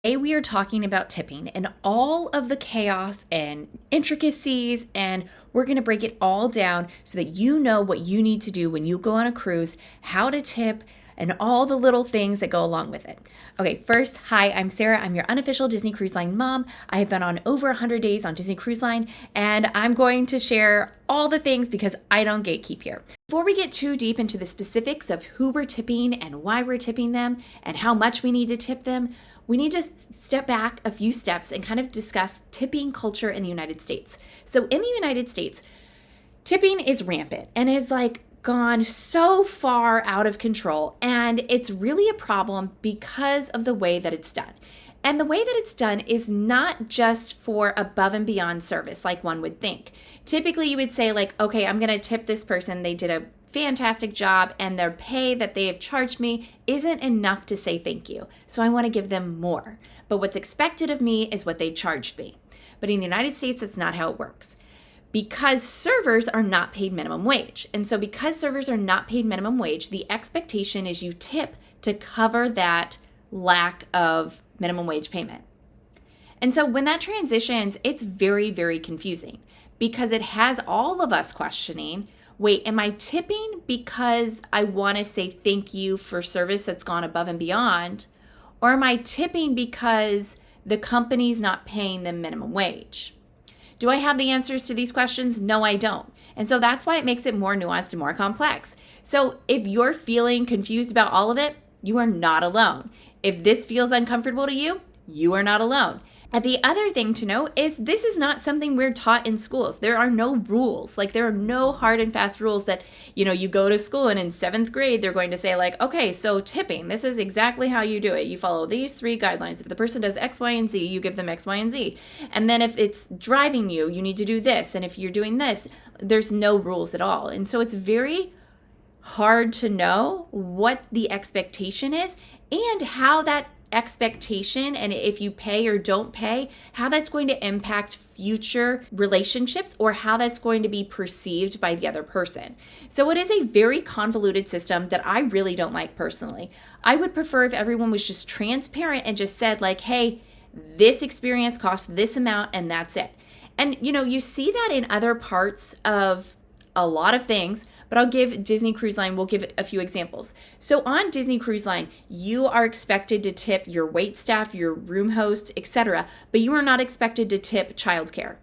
Today we are talking about tipping and all of the chaos and intricacies, and we're going to break it all down so that you know what you need to do when you go on a cruise, how to tip, and all the little things that go along with it. Okay, first, hi, I'm Sarah. I'm your unofficial Disney Cruise Line mom. I have been on over 100 days on Disney Cruise Line, and I'm going to share all the things because I don't gatekeep here. Before we get too deep into the specifics of who we're tipping and why we're tipping them and how much we need to tip them, we need to step back a few steps and kind of discuss tipping culture in the United States. So in the United States, tipping is rampant and has gone so far out of control, and it's really a problem because of the way that it's done. And the way that it's done is not just for above and beyond service like one would think. Typically you would say okay, I'm going to tip this person. They did a fantastic job and their pay that they have charged me isn't enough to say thank you. So I want to give them more. But what's expected of me is what they charged me. But in the United States, that's not how it works. Because servers are not paid minimum wage. And so because servers are not paid minimum wage, the expectation is you tip to cover that lack of minimum wage payment. And so when that transitions, it's very, very confusing because it has all of us questioning, wait, am I tipping because I want to say thank you for service that's gone above and beyond? Or am I tipping because the company's not paying them minimum wage? Do I have the answers to these questions? No, I don't. And so that's why it makes it more nuanced and more complex. So if you're feeling confused about all of it, you are not alone. If this feels uncomfortable to you, you are not alone. And the other thing to know is this is not something we're taught in schools. There are no rules. There are no hard and fast rules that, you go to school and in 7th grade, they're going to say okay, so tipping, this is exactly how you do it. You follow these 3 guidelines. If the person does X, Y, and Z, you give them X, Y, and Z. And then if it's driving you, you need to do this. And if you're doing this, there's no rules at all. And so it's very hard to know what the expectation is and how that expectation, and if you pay or don't pay, how that's going to impact future relationships or how that's going to be perceived by the other person. So it is a very convoluted system that I really don't like personally. I would prefer if everyone was just transparent and just said hey, this experience costs this amount and that's it. And you see that in other parts of a lot of things, but I'll give Disney Cruise Line, we'll give a few examples. So on Disney Cruise Line, you are expected to tip your wait staff, your room host, etc., but you are not expected to tip childcare.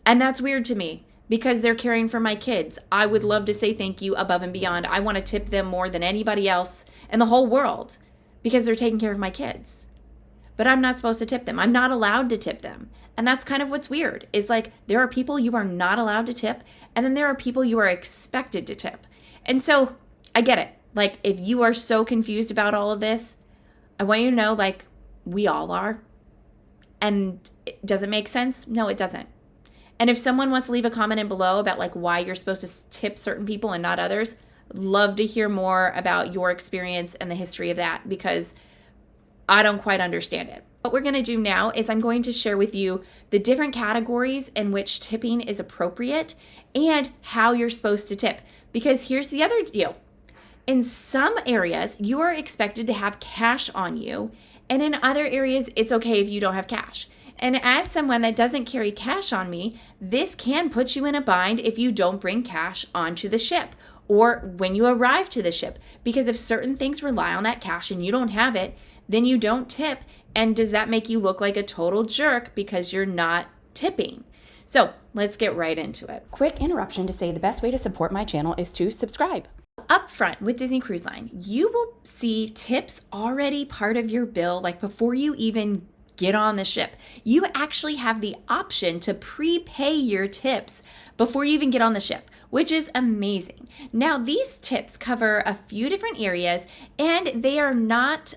And that's weird to me because they're caring for my kids. I would love to say thank you above and beyond. I want to tip them more than anybody else in the whole world because they're taking care of my kids. But I'm not supposed to tip them. I'm not allowed to tip them. And that's kind of what's weird is there are people you are not allowed to tip, and then there are people you are expected to tip. And so I get it. If you are so confused about all of this, I want you to know we all are. And does it make sense? No, it doesn't. And if someone wants to leave a comment in below about why you're supposed to tip certain people and not others, love to hear more about your experience and the history of that because I don't quite understand it. What we're going to do now is I'm going to share with you the different categories in which tipping is appropriate and how you're supposed to tip. Because here's the other deal. In some areas, you are expected to have cash on you, and in other areas, it's okay if you don't have cash. And as someone that doesn't carry cash on me, this can put you in a bind if you don't bring cash onto the ship or when you arrive to the ship. Because if certain things rely on that cash and you don't have it, then you don't tip. And does that make you look like a total jerk because you're not tipping? So let's get right into it. Quick interruption to say the best way to support my channel is to subscribe. Up front with Disney Cruise Line, you will see tips already part of your bill, before you even get on the ship. You actually have the option to prepay your tips before you even get on the ship, which is amazing. Now, these tips cover a few different areas, and they are not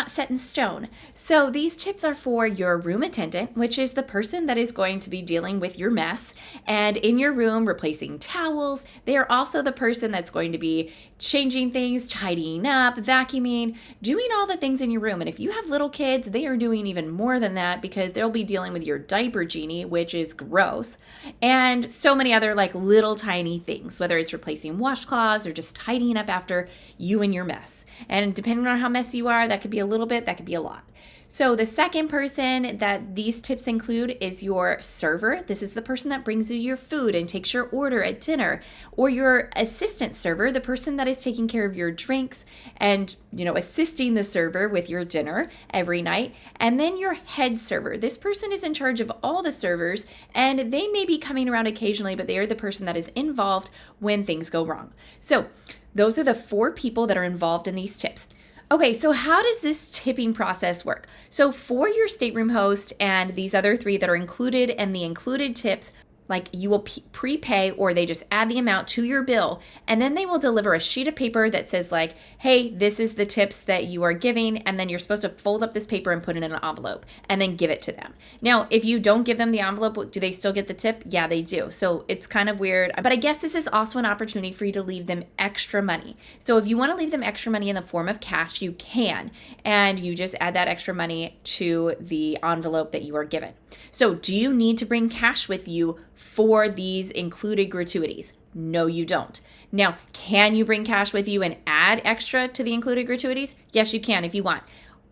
set in stone. So these tips are for your room attendant, which is the person that is going to be dealing with your mess and in your room replacing towels. They are also the person that's going to be changing things, tidying up, vacuuming, doing all the things in your room. And if you have little kids, they are doing even more than that because they'll be dealing with your diaper genie, which is gross, and so many other little tiny things, whether it's replacing washcloths or just tidying up after you and your mess. And depending on how messy you are, that that could be a little bit, that could be a lot. So the second person that these tips include is your server. This is the person that brings you your food and takes your order at dinner, or your assistant server, the person that is taking care of your drinks and, assisting the server with your dinner every night. And then your head server. This person is in charge of all the servers, and they may be coming around occasionally, but they are the person that is involved when things go wrong. So those are the 4 people that are involved in these tips. Okay, so how does this tipping process work? So for your stateroom host and these other 3 that are included and the included tips, like you will prepay, or they just add the amount to your bill, and then they will deliver a sheet of paper that says like, hey, this is the tips that you are giving, and then you're supposed to fold up this paper and put it in an envelope and then give it to them. Now, if you don't give them the envelope, do they still get the tip? Yeah, they do. So it's kind of weird, but I guess this is also an opportunity for you to leave them extra money. So if you want to leave them extra money in the form of cash, you can, and you just add that extra money to the envelope that you are given. So do you need to bring cash with you for these included gratuities? No, you don't. Now, can you bring cash with you and add extra to the included gratuities? Yes, you can if you want.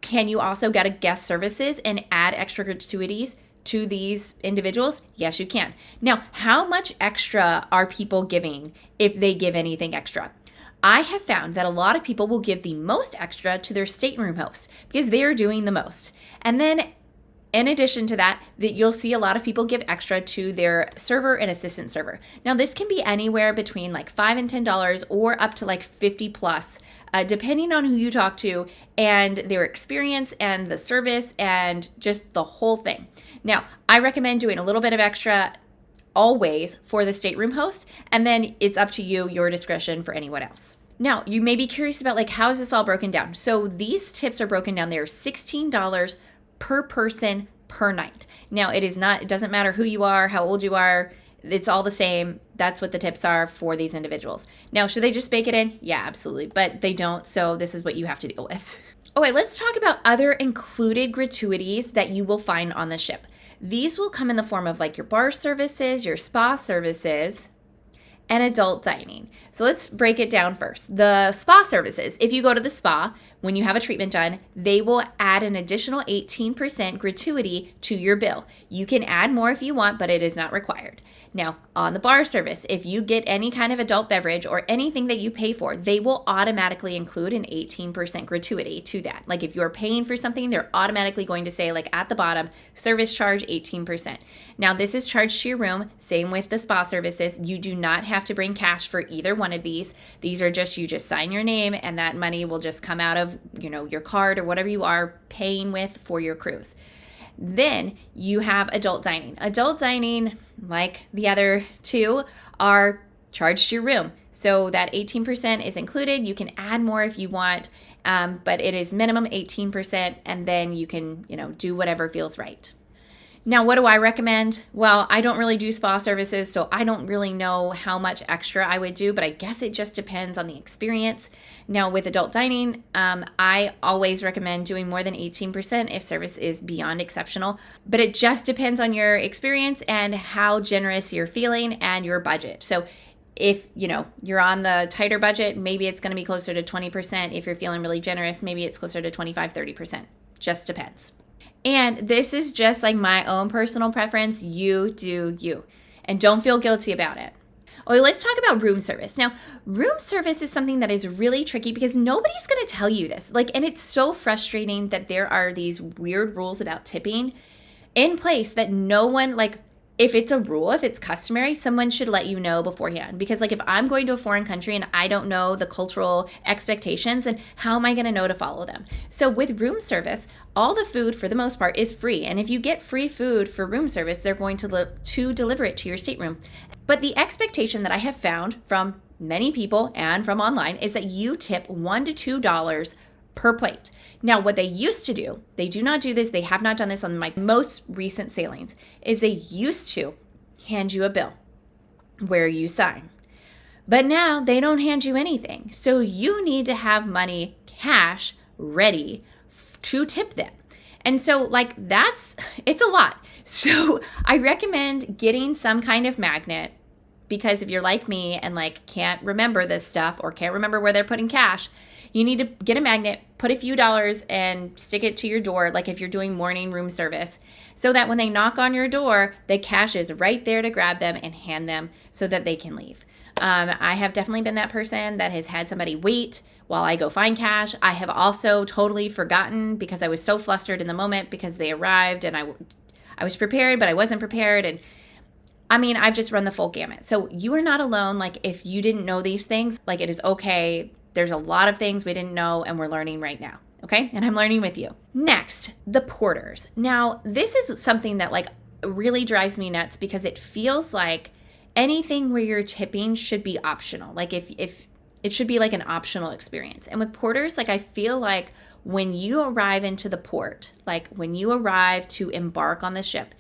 Can you also get a guest services and add extra gratuities to these individuals? Yes, you can. Now, how much extra are people giving if they give anything extra? I have found that a lot of people will give the most extra to their stateroom host because they are doing the most. And then in addition to that, you'll see a lot of people give extra to their server and assistant server. Now, this can be anywhere between like $5 and $10 or up to like 50 plus, depending on who you talk to and their experience and the service and just the whole thing. Now, I recommend doing a little bit of extra always for the stateroom host, and then it's up to you, your discretion for anyone else. Now, you may be curious about like, how is this all broken down? So these tips are broken down. They're $16 per person per night. Now, it doesn't matter who you are, how old you are, it's all the same. That's what the tips are for these individuals. Now, should they just bake it in? Yeah, absolutely. But they don't, so this is what you have to deal with. Okay, let's talk about other included gratuities that you will find on the ship. These will come in the form of like your bar services, your spa services, and adult dining. So let's break it down first. The spa services, if you go to the spa, when you have a treatment done, they will add an additional 18% gratuity to your bill. You can add more if you want, but it is not required. Now, on the bar service, if you get any kind of adult beverage or anything that you pay for, they will automatically include an 18% gratuity to that. Like if you're paying for something, they're automatically going to say like at the bottom, service charge 18%. Now, this is charged to your room. Same with the spa services. You do not have to bring cash for either one of these. These are just, you just sign your name and that money will just come out of, your card or whatever you are paying with for your cruise. Then you have adult dining. Adult dining, like the other 2, are charged to your room. So that 18% is included. You can add more if you want, but it is minimum 18%, and then you can, do whatever feels right. Now, what do I recommend? Well, I don't really do spa services, so I don't really know how much extra I would do, but I guess it just depends on the experience. Now, with adult dining, I always recommend doing more than 18% if service is beyond exceptional, but it just depends on your experience and how generous you're feeling and your budget. So if, you're on the tighter budget, maybe it's going to be closer to 20%. If you're feeling really generous, maybe it's closer to 25, 30%. Just depends. And this is just like my own personal preference. You do you. And don't feel guilty about it. Okay, let's talk about room service. Now, room service is something that is really tricky because nobody's going to tell you this. And it's so frustrating that there are these weird rules about tipping in place that no one, if it's a rule, if it's customary, someone should let you know beforehand. Because if I'm going to a foreign country and I don't know the cultural expectations, then how am I going to know to follow them? So with room service, all the food for the most part is free. And if you get free food for room service, they're going to deliver it to your stateroom. But the expectation that I have found from many people and from online is that you tip $1 to $2 per plate. Now, what they used to do, they do not do this, they have not done this on my most recent sailings, is they used to hand you a bill where you sign. But now they don't hand you anything. So you need to have money, cash, ready to tip them. And so it's a lot. So I recommend getting some kind of magnet because if you're like me and like can't remember this stuff or can't remember where they're putting cash, you need to get a magnet, put a few dollars and stick it to your door, like if you're doing morning room service, so that when they knock on your door, the cash is right there to grab them and hand them so that they can leave. I have definitely been that person that has had somebody wait while I go find cash. I have also totally forgotten because I was so flustered in the moment because they arrived and I was prepared, but I wasn't prepared. And I mean, I've just run the full gamut. So you are not alone. Like if you didn't know these things, like it is okay. There's a lot of things we didn't know and we're learning right now. Okay. And I'm learning with you. Next, the porters. Now, this is something that like really drives me nuts because it feels like anything where you're tipping should be optional. Like if it should be like an optional experience. And with porters, like I feel like when you arrive into the port, like when you arrive to embark on the ship,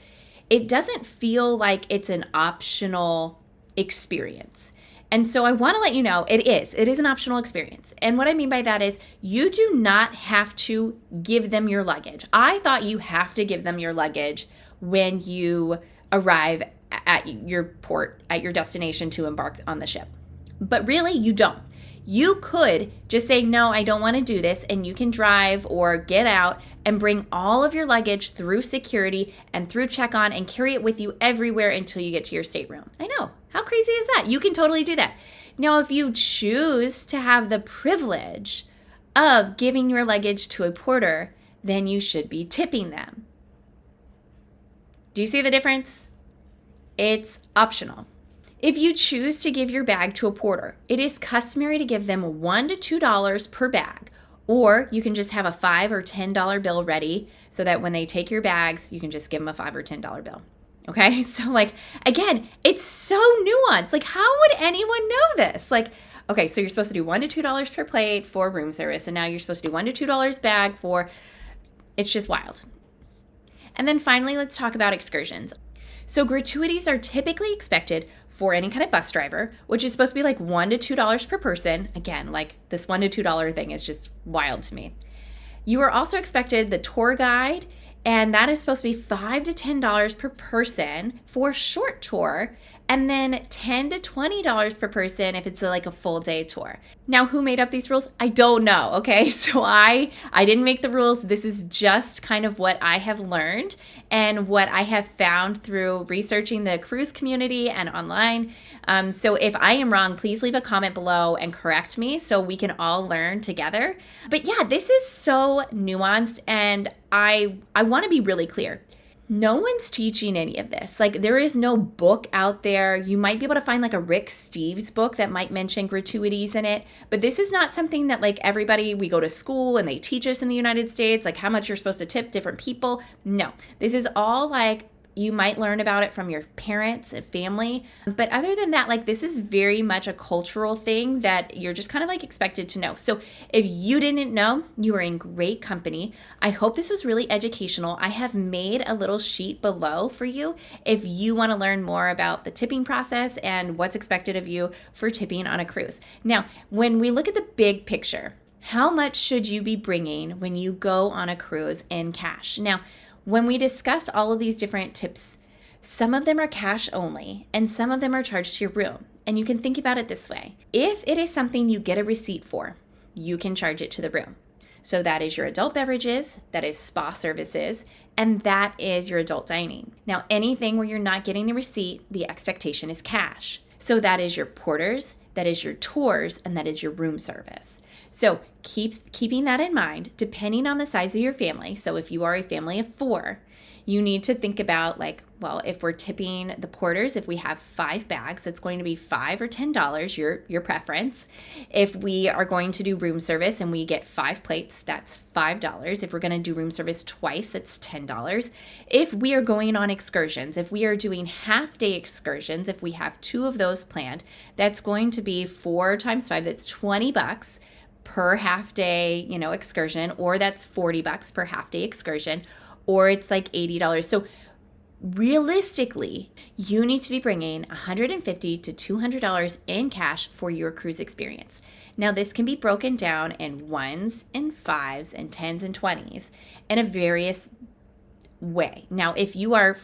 it doesn't feel like it's an optional experience. And so I want to let you know it is an optional experience. And what I mean by that is you do not have to give them your luggage. I thought you have to give them your luggage when you arrive at your port, at your destination to embark on the ship. But really, you don't. You could just say, no, I don't want to do this, and you can drive or get out and bring all of your luggage through security and through check-on and carry it with you everywhere until you get to your stateroom. I know. How crazy is that? You can totally do that. Now, if you choose to have the privilege of giving your luggage to a porter, then you should be tipping them. Do you see the difference? It's optional. If you choose to give your bag to a porter, it is customary to give them $1 to $2 per bag, or you can just have a $5 or $10 bill ready so that when they take your bags, you can just give them a $5 or $10 bill. Okay, so like, again, it's so nuanced. Like, how would anyone know this? Like, okay, so you're supposed to do $1 to $2 per plate for room service, and now you're supposed to do $1 to $2 bag for, it's just wild. And then finally, let's talk about excursions. So gratuities are typically expected for any kind of bus driver, which is supposed to be like $1 to $2 per person. Again, like this $1 to $2 thing is just wild to me. You are also expected the tour guide, and that is supposed to be $5 to $10 per person for a short tour, and then $10 to $20 per person if it's like a full day tour. Now, who made up these rules? I don't know, okay? So I didn't make the rules. This is just kind of what I have learned and what I have found through researching the cruise community and online. So if I am wrong, please leave a comment below and correct me so we can all learn together. But yeah, this is so nuanced, and I want to be really clear. No one's teaching any of this. Like, there is no book out there. You might be able to find like a Rick Steves book that might mention gratuities in it, but this is not something that like everybody, we go to school and they teach us in the United States, like how much you're supposed to tip different people. No, this is all like, you might learn about it from your parents and family. But other than that, like this is very much a cultural thing that you're just kind of like expected to know. So if you didn't know, you are in great company. I hope this was really educational. I have made a little sheet below for you if you want to learn more about the tipping process and what's expected of you for tipping on a cruise. Now, when we look at the big picture, how much should you be bringing when you go on a cruise in cash? Now, when we discussed all of these different tips, some of them are cash only and some of them are charged to your room. And you can think about it this way. If it is something you get a receipt for, you can charge it to the room. So that is your adult beverages, that is spa services, and that is your adult dining. Now, anything where you're not getting a receipt, the expectation is cash. So that is your porters, that is your tours, and that is your room service. So keeping that in mind, depending on the size of your family. So if you are a family of 4, you need to think about like, well, if we're tipping the porters, if we have 5 bags, it's going to be $5 or $10, your preference. If we are going to do room service and we get 5 plates, that's $5. If we're going to do room service twice, that's $10. If we are going on excursions, if we are doing half-day excursions, if we have 2 of those planned, that's going to be 4 times 5, that's $20 per half-day, excursion, or that's $40 per half-day excursion, or it's like $80. So realistically, you need to be bringing $150 to $200 in cash for your cruise experience. Now, this can be broken down in 1s and 5s and 10s and 20s in a various way. Now, if you are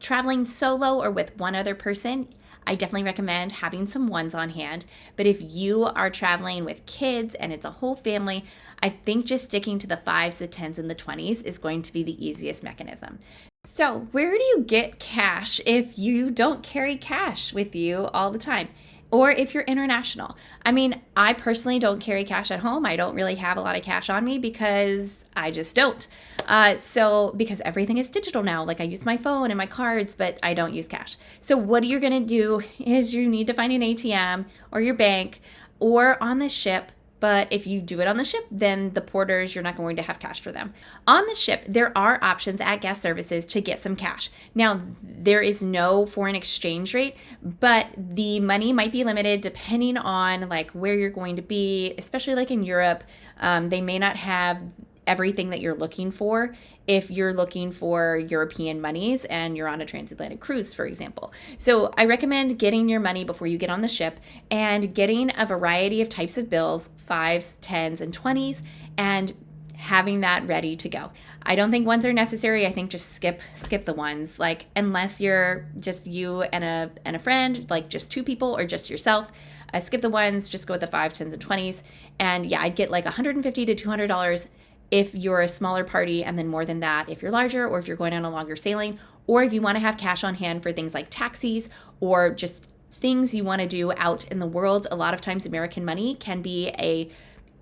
traveling solo or with one other person, I definitely recommend having some ones on hand. But if you are traveling with kids and it's a whole family, I think just sticking to the 5s, the 10s, and the 20s is going to be the easiest mechanism. So, where do you get cash if you don't carry cash with you all the time? Or if you're international. I mean, I personally don't carry cash at home. I don't really have a lot of cash on me because I just don't. Because everything is digital now, like I use my phone and my cards, but I don't use cash. So what you're gonna do is you need to find an ATM or your bank or on the ship. But if you do it on the ship, then the porters, you're not going to have cash for them. On the ship, there are options at guest services to get some cash. Now, there is no foreign exchange rate, but the money might be limited depending on like where you're going to be, especially like in Europe. They may not have everything that you're looking for if you're looking for European monies and you're on a transatlantic cruise, for example. So I recommend getting your money before you get on the ship and getting a variety of types of bills, 5s, 10s, and 20s, and having that ready to go. I don't think ones are necessary. I think just skip the ones, like unless you're just you and a friend, like just 2 people or just yourself. Skip the ones, just go with the 5, 10s, and 20s. And yeah, I'd get like $150 to $200 if you're a smaller party, and then more than that if you're larger or if you're going on a longer sailing, or if you want to have cash on hand for things like taxis or just things you want to do out in the world. A lot of times American money can be a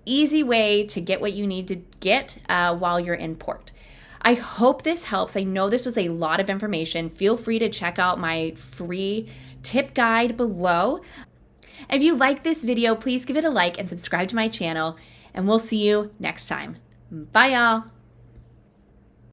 easy way to get what you need to get while you're in port. I hope this helps. I know this was a lot of information. Feel free to check out my free tip guide below. If you like this video, please give it a like and subscribe to my channel, and we'll see you next time. Bye, y'all.